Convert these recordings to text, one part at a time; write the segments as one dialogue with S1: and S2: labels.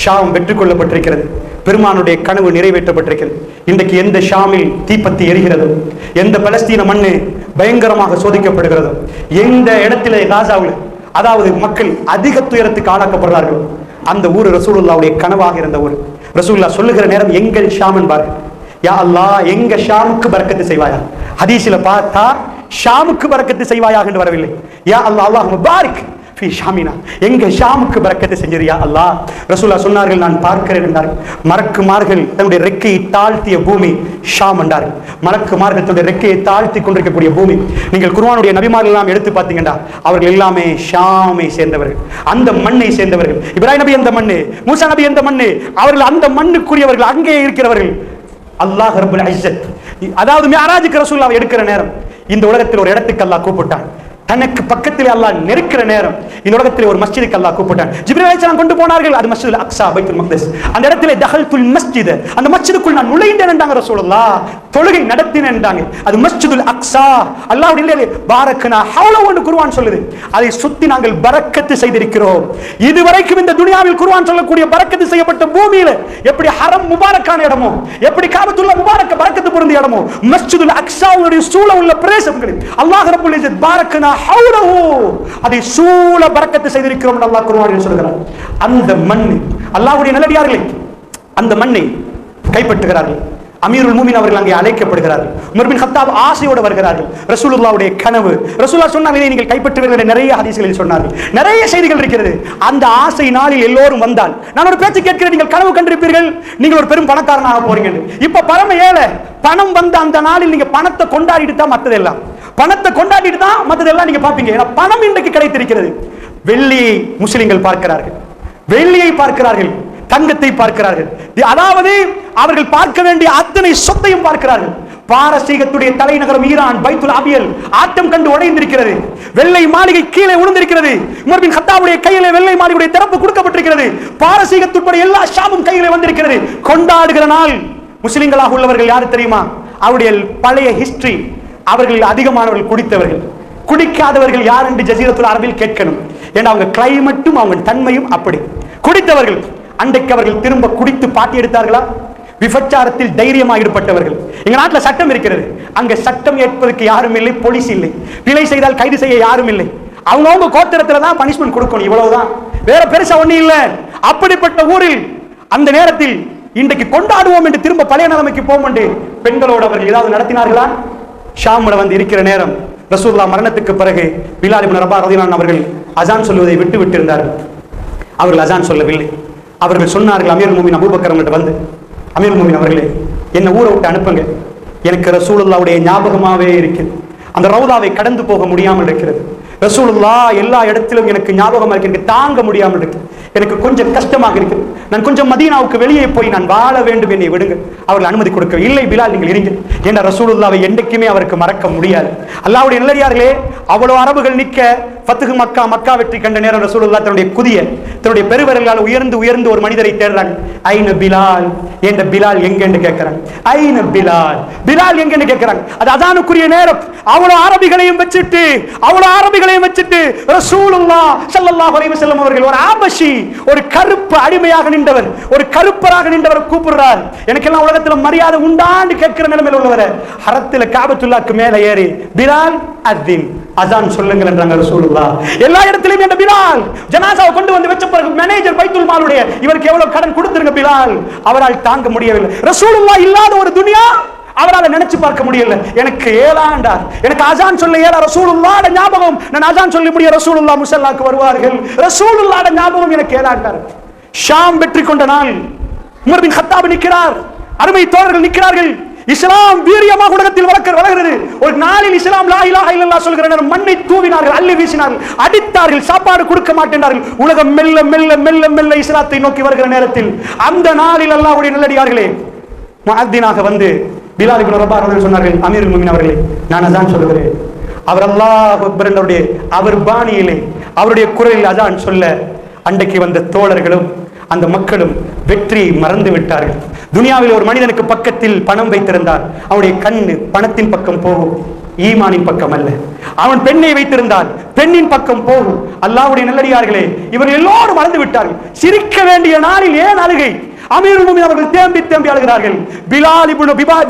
S1: ஷாம் வெற்றி கொள்ளப்பட்டிருக்கிறது. பெருமானுடைய கனவு நிறைவேற்றப்பட்டிருக்கிறது. இன்றைக்கு எந்த ஷாமில் தீப்பத்தி எரிகிறதோ, எந்த பலஸ்தீன மண்ணு பயங்கரமாக சோதிக்கப்படுகிறதோ, எந்த இடத்திலே காசாவில் அதாவது மக்கள் அதிக துயரத்துக்கு ஆளாக்கப்படுறார்கள், அந்த ஊர் ரசூலுல்லாவுடைய கனவாக இருந்த ஊர். ரசூலுல்லாஹ் சொல்லுகிற நேரம் எங்கள் ஷாம் என்பார்கள். யா அல்லாஹ் எங்க ஷாமுக்கு பரக்கத்து செய்வாயா. ஹதீஸில் பார்த்தா ஷாமுக்கு பரக்கத்து செய்வாயாக என்று வரவில்லை. யா அல்லாஹ் அல்லாஹ் முபாரிக் ஃபீ ஷாமினா, எங்க ஷாமுக்கு பரக்கத்து செஞ்சிரியா அல்லாஹ். ரசூலுல்லாஹ் சொன்னார்கள், நான் பார்க்கிறேன் என்றார்கள். மலக்குமார்கள் தன்னுடைய ரெக்கையை தாழ்த்திய பூமி ஷாம் என்றார்கள். மலக்குமார்கள் தன்னுடைய ரெக்கையை தாழ்த்தி கொண்டிருக்கக்கூடிய பூமி. நீங்கள் குர்ஆனுடைய நபிமார்கள் எல்லாம் எடுத்து பார்த்தீங்கன்னா அவர்கள் எல்லாமே ஷாமை சேர்ந்தவர்கள், அந்த மண்ணை சேர்ந்தவர்கள். இப்ராஹிம் நபி எந்த மண்ணு, மூசா நபி எந்த மண்ணு, அவர்கள் அந்த மண்ணுக்குரியவர்கள், அங்கே இருக்கிறவர்கள். அல்லாஹ் ரப்பல் இஸ்ஸத் அதாவது மிஅராஜுக்கு ரசூலுல்லாஹ் எடுக்கிற நேரம் இந்த உலகத்தில் ஒரு இடத்துக்கு அல்லாஹ் கூப்பிட்டான். தனக்கு பக்கத்தில் அல்லாஹ் நெருக்கிற நேரம் இந்த உலகத்தில் ஒரு மஸ்ஜிதுக்கு அல்லாஹ் கூப்பிட்டான். ஜிப்ரீல் அலைஹிஸ்ஸலாம் கொண்டு போனார்கள். அது மஸ்ஜிதுல் அக்ஸா, பைத்துல் மக்திஸ். அந்த இடத்திலே தஹல்துல் மஸ்ஜித், அந்த மஸ்ஜிதுக்குள் நான் நுழைந்தேன் என்றாங்க ரசூலுல்லாஹ். தொழுகை நடத்தினேன் என்றாங்க. அது மஸ்ஜிதுல் அக்ஸா. அல்லாஹ்வுடைய இல்லையே பாரக்கனா ஹவ்லஹு என்று குர்ஆன் சொல்லுது. அதை சுத்தி நாங்கள் பரக்கத்து செய்திருக்கிறோம். இதுவரைக்கும் இந்த துனியாவில் குர்ஆன் சொல்லக்கூடிய பரக்கத்து செய்யப்பட்ட பூமியில எப்படி ஹரம் முபாரக்கான இடமோ, எப்படி காபத்துல்லாஹ் முபாரக்க பரக்கத்து பொருந்திய இடமோ, மஸ்ஜிதுல் அக்ஸாவுடைய சூழ உள்ள பிரதேசங்களில் அல்லாஹ் ரப்பல் இஸ்ஸத் பாரக்கனா ஹவ்லஹு அதை சூழ பரக்கத்து செய்திருக்கிறோம் என்று அல்லாஹ் குர்ஆனில் சொல்கிறார். அந்த மண் அல்லாஹ்வுடைய நல்லடியார்களே அந்த மண்ணை கைப்பற்றுகிறார்கள். அமீருல் மூமின் அவர்கள் அங்கே அழைக்கப்படுகிறார்கள். உமர் பின் கத்தாப் ஆசையோடு வருகிறார்கள். ரசூலுல்லாஹ்வுடைய கனவு, ரசூலுல்லாஹ் சொன்னாங்க இதை நீங்கள் கைப்பற்றுவீர்கள் என்று நிறைய ஹதீஸ்களில் சொன்னார்கள். நிறைய செய்திகள் இருக்கிறது. அந்த ஆசை நாளில் எல்லோரும் வந்தால் நான் ஒரு பேச்சு கேட்கிறேன், நீங்கள் கனவு கண்டிருப்பீர்கள், நீங்கள் ஒரு பெரும் பணக்காரனாக போறீங்க. இப்ப பரம ஏழை, பணம் வந்த அந்த நாளில் நீங்க பணத்தை கொண்டாடிட்டு தான் மற்றதெல்லாம், பணத்தை கொண்டாடிட்டு தான் மற்றதெல்லாம் நீங்க பார்ப்பீங்க. ஏன்னா பணம் இன்றைக்கு கிடைத்திருக்கிறது. வெள்ளியை முஸ்லிம்கள் பார்க்கிறார்கள், வெள்ளியை பார்க்கிறார்கள், தங்கத்தை பார்க்கிறார்கள். அதாவது அவர்கள் பார்க்க வேண்டிய அத்தனை சொத்தையும் பார்க்கிறார்கள். பாரசீகத்துடைய தலைநகரம் ஈரான் பைத்துல் அபியல் ஆட்டம் கண்டு உடைந்திருக்கிறது. வெள்ளை மாளிகை கீழே விழுந்திருக்கிறது. உமர் பின் கத்தாபுடைய கையிலே வெள்ளை மாளிகையுடைய திறப்பு கொடுக்கப்பட்டிருக்கிறது. பாரசீகத்துடைய எல்லா ஷாமும் கையிலே வந்திருக்கிறது. கொண்டாடுகிற நாள் முஸ்லிம்களாக உள்ளவர்கள் யாரு தெரியுமா? அவருடைய பழைய ஹிஸ்டரி, அவர்கள் அதிகமானவர்கள் குடித்தவர்கள், குடிக்காதவர்கள் யார் என்று ஜஸீரத்துல் அரபில் கேட்கணும். ஏன்னா அவங்க கிளைமேட்டும் அவங்க தன்மையும் அப்படி. குடித்தவர்கள் அன்றைக்கு அவர்கள் திரும்ப குடித்து பாட்டி எடுத்தார்களா? விபச்சாரத்தில் தைரியமாக ஈடுபட்டவர்கள். எங்க நாட்டில் சட்டம் இருக்கிறது, அங்க சட்டம் ஏற்பதற்கு யாரும் இல்லை, போலீஸ் இல்லை, பிழை செய்தால் கைது செய்ய யாரும் இல்லை. அவங்க கோத்திரத்துல தான் பனிஷ்மெண்ட் கொடுக்கணும், இவ்வளவுதான், வேற பெருசா ஒண்ணு இல்லை. அப்படிப்பட்ட ஊரில் அந்த நேரத்தில் இன்றைக்கு கொண்டாடுவோம் என்று திரும்ப பழைய நிலைமைக்கு போவோம் என்று பெண்களோடு அவர்கள் ஏதாவது நடத்தினார்களா? ஷாம்ல வந்து இருக்கிற நேரம் ரசூலுல்லாஹ் மரணத்துக்கு பிறகு பிலால் இப்னு ரபாஹ் ரலியல்லாஹு அன்ஹு அவர்கள் அஸான் சொல்வதை விட்டு விட்டிருந்தார்கள். அவர்கள் அஸான் சொல்லவில்லை. அவர்கள் சொன்னார்கள், அமீருல் மூமின் அபூபக்கர் அவங்கள்ட்ட வந்து, அமீருல் மூமின் அவர்களே, என்ன ஊரை விட்டு அனுப்புங்க, எனக்கு ரசூலுல்லாஹ்வுடைய ஞாபகமாவே இருக்குது, அந்த ரவுதாவை கடந்து போக முடியாமல் இருக்கிறது, ரசூலுல்லாஹ் எல்லா இடத்திலும் எனக்கு ஞாபகமா இருக்கு, எனக்கு தாங்க முடியாமல் இருக்கு, எனக்கு கொஞ்சம் கஷ்டமாக இருக்கு, நான் கொஞ்சம் மதீனாவுக்கு வெளியே போய் நான் வாழ வேண்டும், என்னை விடுங்க. அவர்கள் அனுமதி கொடுக்க இல்லை, பிலால் நீங்கள் இருங்க. ஏன்னா ரசூலுல்லாஹ்வை என்றைக்குமே அவருக்கு மறக்க முடியாது. அல்லாஹ்வுடைய நல்லடியார்களே, அவ்வளவு அரபுகள் நிற்க ஃபத்ஹு மக்கா, மக்கா வெற்றி கண்ட நேரம் ரசூலுல்லாஹ் தன்னுடைய பெருவிரலால் உயர்ந்து உயர்ந்து ஒரு மனிதரை தேடுறாங்க. ஐன பிலால், என்ற பிலால் எங்க என்று கேட்கிறாங்க. ஐன பிலால், பிலால் எங்க என்று கேட்கிறாங்க. அது அஸானுக்குரிய நேரம். அவ்வளவு அரபிகளையும் வச்சிட்டு ரசூலுல்லாஹ் ஸல்லல்லாஹு அலைஹி வஸல்லம் அவர்கள் ஒரு ஆபஷி, ஒரு கருப்பு அடிமையாக நின்றவர், ஒரு கருப்பராக நின்றவர் கூப்பிடுறார். எனக்கெல்லாம் உலகத்தில் மரியாதை உண்டான்னு கேட்கிற நிலைமையில் உள்ளவர் ஹரத்தில் காபத்துல்லாஹ்க்கு மேலே ஏறி பிலால் அஸ்தின், அஸான் சொல்லுங்கள் என்றாங்க ரசூலுல்லாஹ். எல்லா இடத்திலும் இந்த பிலால் ஜனாசாவை கொண்டு வந்து வச்ச பிறகு மேனேஜர் பைத்துல் மாலுடைய இவருக்கு எவ்வளவு கடன் கொடுத்திருங்க பிலால், அவரால் தாங்க முடியவில்லை. ரசூலுல்லாஹ் இல்லாத ஒரு துனியா அவரால் நினைச்சு பார்க்க முடியல. எனக்கு ஏழாண்டார், எனக்கு அஸான் சொல்ல ஏழா, ரசூலுல்லாஹ்வுடைய ஞாபகம், நான் அஸான் சொல்லி முடிய ரசூலுல்லாஹ் முஸல்லாக்கு வருவார்கள், ரசூலுல்லாஹ்வுடைய ஞாபகம் எனக்கு ஏழாண்டார். ஷாம் வெற்றி கொண்ட நாள் உமர் பின் கத்தாப் நிற்கிறார், அருமை தோழர்கள் நிற்கிறார்கள். இஸ்லாம் வீரியமாக உலகத்தில் வளர்கிறது. ஒரு நாளில் இஸ்லாம் லா இலாஹா இல்லல்லாஹ் சொல்கிற நேரம் மண்ணை தூவினார்கள், அள்ளி வீசினார்கள், அடித்தார்கள், சாப்பாடு கொடுக்க மாட்டேன்றார்கள். உலகம் மெல்ல மெல்ல மெல்ல மெல்ல இஸ்லாத்தை நோக்கி வருகிற நேரத்தில் அந்த நாளில் அல்லாஹ்வுடைய நல்லடியார்களே முஅத்தினாக வந்து பிலால் இப்னு ரபாஹ் அவர்கள் சொன்னார்கள், அமீருல் மூமின் அவர்களே, நான் அஸான் சொல்லுகிறேன். அவர் அல்லாஹ் அக்பர் என்றவருடைய அவர் பாணியிலே அவருடைய குரலில் அஸான் சொல்ல அன்றைக்கு வந்த தோழர்களும் அந்த மக்களும் வெற்றியை மறந்து விட்டார்கள். துனியாவில் ஒரு மனிதனுக்கு பக்கத்தில் பணம் வைத்திருந்தார், அவருடைய கண்ணு பணத்தின் பக்கம் போகும். ஈமானின் பக்கம் அல்ல. அவன் பெண்ணை வைத்திருந்தால் பெண்ணின் பக்கம் போகும். அல்லாஹ்வுடைய நல்லடியார்களே, இவர்கள் எல்லோரும் மறந்து விட்டார்கள். சிரிக்க வேண்டிய நாளில் ஏன் அழுகை? அமீருல் முஃமினீன் அவர்கள் தேம்பி தேம்பி அழுகிறார்கள்.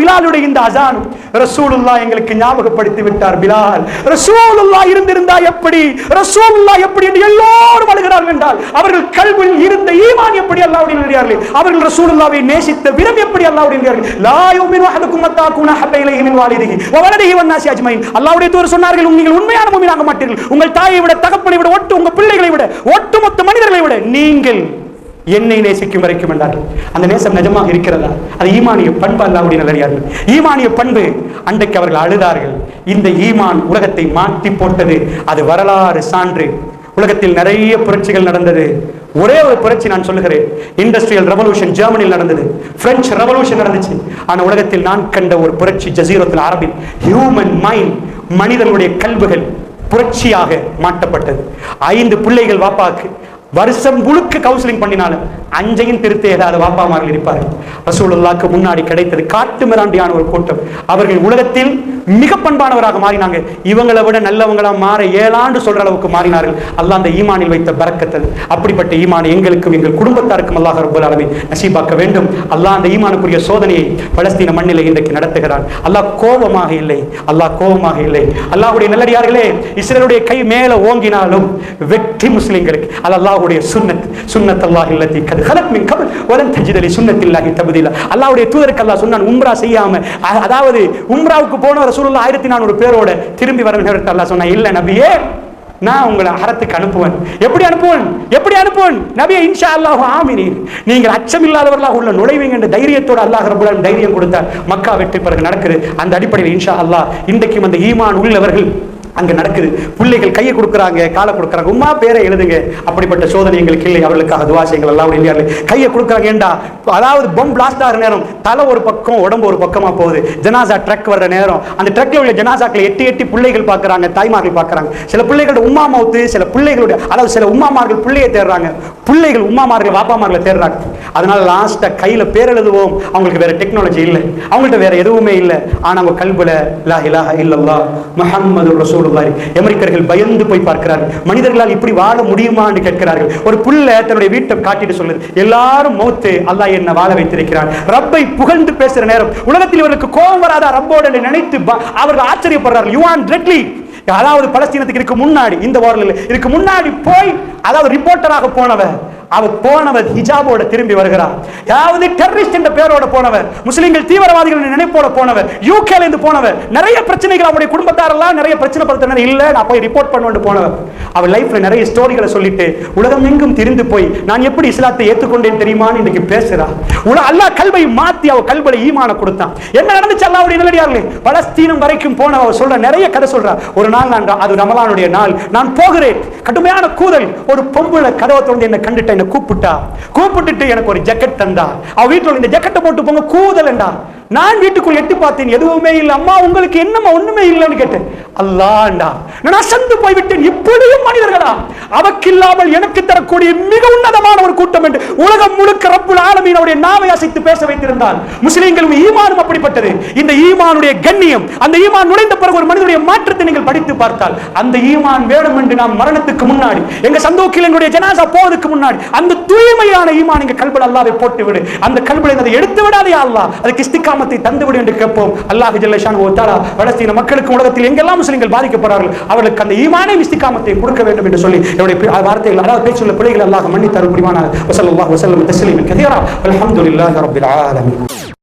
S1: பிலாலுடைய இந்த அசான் ரசூலுல்லாஹ் எங்களுக்கு ஞாபகப்படுத்தி விட்டார். பிலால் ரசூலுல்லாஹ் இருந்திருந்தா எப்படி, ரசூலுல்லாஹ் எப்படி என்று எல்லோரும் அழுகிறார்கள் என்றால் அவர்கள் கல்வியில் இருந்த ஈமான் எப்படி அல்லாஹ்வுடைய நல்லடியார்களே, அவர்கள் ரசூலுல்லாஹ்வை நேசித்த விதம் எப்படி அல்லாஹ்வுடைய நல்லடியார்களே. லா யுமினு அஹதுக்கும் மத்தா குன ஹப்ப இலைஹி மின் வாலிதிஹி வ வலதிஹி வன் நாஸி அஜ்மைன். அல்லாஹ்வுடைய தூதர் சொன்னார்கள், நீங்கள் உண்மையான முஃமினாக மாட்டீர்கள். உங்கள் தாயை விட, தகப்பனை விட, உங்கள் பிள்ளைகளை விட, ஒட்டுமொத்த மனிதர்களை விட நீங்கள் என்னை நேசிக்கும் வரைக்கும் என்றார்கள். அந்த நேசம் நிஜமாக இருக்கிறதா? அது ஈமானிய பண்பு. அல்லாஹ்வுடைய நல்லடியார்கள், ஈமானிய பண்பு. அன்றைக்கு அவர்கள் அழுதார்கள். இந்த ஈமான் உலகத்தை மாற்றி போட்டது. அது வரலாறு சான்று. உலகத்தில் நிறைய புரட்சிகள் நடந்தது. ஒரே ஒரு புரட்சி நான் சொல்லுகிறேன். இண்டஸ்ட்ரியல் ரெவல்யூஷன் ஜெர்மனியில் நடந்தது, பிரெஞ்சு ரெவல்யூஷன் நடந்துச்சு. ஆனால் உலகத்தில் நான் கண்ட ஒரு புரட்சி ஜஸீரத்துல் அரபில் ஹியூமன் மைண்ட், மனிதனுடைய கல்விகள் புரட்சியாக மாற்றப்பட்டது. 5 பிள்ளைகள் வாப்பாக்கு வருஷம் முழுக்க கவுன்சிலிங் பண்ணினாலும் 5ஐயும் திருத்த ஏதாவது வாப்பாமார்கள் இருப்பார்கள். ரசூலுல்லாஹ்க்கு முன்னாடி கிடைத்தது காட்டு மிராண்டியான ஒரு கூட்டம். அவர்கள் உலகத்தில் மிக பண்பானவராக மாறினாங்க. இவங்களை விட நல்லவங்களா மாற 7 ஆண்டு சொல்ற அளவுக்கு மாறினார்கள். அல்லாஹ் அந்த ஈமானில் வைத்த பரக்கத். அப்படிப்பட்ட ஈமான் எங்களுக்கும் எங்கள் குடும்பத்தாருக்கும் அல்லாஹ் ரப்பல் ஆலமீன் நசீபாக்க வேண்டும். அல்லாஹ் அந்த ஈமானுக்குரிய சோதனையை பலஸ்தீன மண்ணிலே இன்றைக்கு நடத்துகிறான். அல்லாஹ் கோபமாக இல்லை, அல்லாஹ் கோபமாக இல்லை. அல்லாஹ்வுடைய நல்லடியார்களே, இஸ்ரேலுடைய கை மேல ஓங்கினாலும் வெற்றி முஸ்லிம்களுக்கு. அல்லாஹ்வுடைய சுன்னத், சுன்னத் அல்லாஹ் இல்லதி கத் خلق من قبل ولن تجد لسنة الله تبديلا. அல்லாஹ்வுடைய தூதருக்கு அல்லாஹ் சொன்னான், உம்ரா செய்யாம, அதாவது உம்ராவுக்கு போன ரசூலுல்லாஹ் 1400 பேரோட திரும்பி வர நேரத்தில் அல்லாஹ் சொன்னா, இல்ல நபியே, நான் உங்களை ஹரத்துக்கு அனுப்புவேன். எப்படி அனுப்புவேன் நபியே? இன்ஷா அல்லாஹ் ஆமீன். நீங்கள் அச்சமில்லாதவர்களாக உள்ள நுழைவீங்க என்ற தைரியத்தோடு அல்லாஹ் ரப்பல் ஆலமீன் தைரியம் கொடுத்தார். மக்கா வெற்றி பிறகு நடக்குது. அந்த அடிப்படையில் இன்ஷா அல்லாஹ் இன்றைக்கும் அந்த ஈமான் உள்ளவர்கள் அங்க நடக்குது. பிள்ளைகள் கையை கொடுக்குறாங்க, காலை கொடுக்குறாங்க, உம்மா பேரை எழுதுங்க. அப்படிப்பட்ட சோதனை எங்களுக்கு இல்லை. அவர்களுக்காக துஆ செய்யுங்கள். அல்லாஹ்வுடைய இல்லையார்களே, கையை கொடுக்குறாங்க ஏண்டா, அதாவது பொம் பிளாஸ்ட் ஆகிற நேரம் தலை ஒரு பக்கம் உடம்பு ஒரு பக்கமா போகுது. ஜனாசா ட்ரக் வர்ற நேரம் அந்த ட்ரக்ல உள்ள ஜனாசாக்களை எட்டி பிள்ளைகள் பார்க்குறாங்க, தாய்மார்கள் பார்க்குறாங்க. சில பிள்ளைகளோட உம்மா மவுத்து, சில பிள்ளைகளுடைய, அதாவது சில உம்மாமார்கள் பிள்ளையை தேடுறாங்க, பிள்ளைகள் உம்மாமார்கள் வாப்பாமார்களை தேடுறாங்க. அதனால லாஸ்டா கையில பேர் எழுதுவோம். அவங்களுக்கு வேற டெக்னாலஜி இல்லை, அவங்கள்ட்ட வேற எதுவுமே இல்லை. ஆனா அவங்க கல்புல லா இலாஹ இல்லல்லாஹ் முஹம்மதுர் ரசூலுல்லாஹ். அமெரிக்கர்கள் பயந்து போய் பார்க்கிறார்கள். மனிதர்களால் இப்படி வாழ முடியுமா என்று கேட்கிறார்கள். ஒரு புள்ள தன்னுடைய வீட்டை காட்டிட்டு சொல்லுது, எல்லாரும் மௌத்து, அல்லாஹ் என்ன வாழ வைத்திருக்கிறான். ரப்பை புகழ்ந்து பேசுற நேரம் உலகத்தில் இவருக்கு கோபம் வராதா ரப்போடு நினைத்து அவர்கள் ஆச்சரியப்படுறார்கள். யுவான் ரெட்லி, அதாவது பலஸ்தீனத்துக்கு இதுக்கு முன்னாடி, இந்த வாரில் இதுக்கு முன்னாடி போய், அதாவது ரிப்போர்ட்டராக போனவர் ஹிஜாபோட திரும்பி வருகிறார். அதாவது டெரரிஸ்ட் என்ற பேரோட போனவர், முஸ்லிம்கள் தீவிரவாதிகள் நினைப்போட போனவர், யூகேல இருந்து போனவர், நிறைய பிரச்சனைகள் அவருடைய குடும்பத்தாரெல்லாம் நிறைய பிரச்சனை படுத்தினர். இல்ல நான் போய் ரிப்போர்ட் பண்ணுவேன் போனவர். அவர் லைஃப்ல நிறைய ஸ்டோரிகளை சொல்லிட்டு உலகம் எங்கும் திரிந்து போய் நான் எப்படி இஸ்லாத்தை ஏற்றுக்கொண்டேன் தெரியுமான்னு இன்னைக்கு பேசுறா. அல்லாஹ் கல்வை மாத்தி அவ கல்வில ஈமான கொடுத்தான். என்ன நடந்துச்சு அல்லாஹ்வுடைய நல்லடியார்களே? பலஸ்தீனம் வரைக்கும் போன அவர் சொல்ற நிறைய கதை சொல்றா. ஒரு நாள் அது ரமலானுடைய நாள், நான் போகிறேன், கடுமையான கூதல். ஒரு பொம்பளை கதவை திறந்து என்ன கண்டுட்ட, என்ன கூப்பிட்டுட்டு எனக்கு ஒரு ஜக்கெட் தந்தா. அவ வீட்டுல இந்த ஜக்கெட்டை போட்டு போங்க, கூதல் என்றா. நான் வீட்டுக்குள் எட்டி பார்த்தேன், எதுவுமே இல்லை. அம்மா உங்களுக்கு என்னம்மா? ஒண்ணுமே இல்லைன்னு கேட்டேன். அல்லாஹ்டா, நான் அசந்து போய்விட்டேன். இப்படியும் மனிதர்களா? அவக்கில்லாமல் எனக்கு தரக்கூடிய மிக உன்னதமான ஒரு கூட்டம் என்று உலகம் முழுக்க ரப்புல் ஆலமீனுடைய நாவை அசைத்து பேச வைத்திருந்தால் முஸ்லிம்களும் ஈமானும் அப்படிப்பட்டது. இந்த ஈமானுடைய கண்ணியம், அந்த ஈமான் நுழைந்த பிறகு ஒரு மனிதனுடைய மாற்றத்தை நீங்கள் படித்து பார்த்தால், அந்த ஈமான் வேணும் என்று நாம் மரணத்துக்கு முன்னாடி, எங்க சந்தோக்கில் எங்களுடைய ஜனாசா போவதற்கு முன்னாடி, அந்த தூய்மையான ஈமான் எங்க கல்புல அல்லாஹ்வை போட்டு விடு. அந்த கல்புல அதை எடுத்து விடாதே அல்லாஹ், அதுக்கு இஸ்திகாமத்தை தந்துவிடு என்று கேட்போம். அல்லாஹ் ஜல்ல ஷானஹு வ தஆலா பலஸ்தீன மக்களுக்கு உலகத்தில் எங்கெல்லாம் முஸ்லிம்கள் பாதிக்கப்படுறார்கள் அவர்களுக்கு அந்த ஈமானை இஸ்திகாமத்தை கொடுக்க வேண்டும் என்று சொல்லி என்னுடைய வார்த்தைகள், அதாவது பேச்சுள்ள பிள்ளைகள் அல்லாஹ் மன்னித்தருள் புரிவானாக. வஸல்லல்லாஹு வஸல்லம் தஸ்லீமன் கதீரா. அல்ஹம்துலில்லாஹி ரப்பில் ஆலமீன்.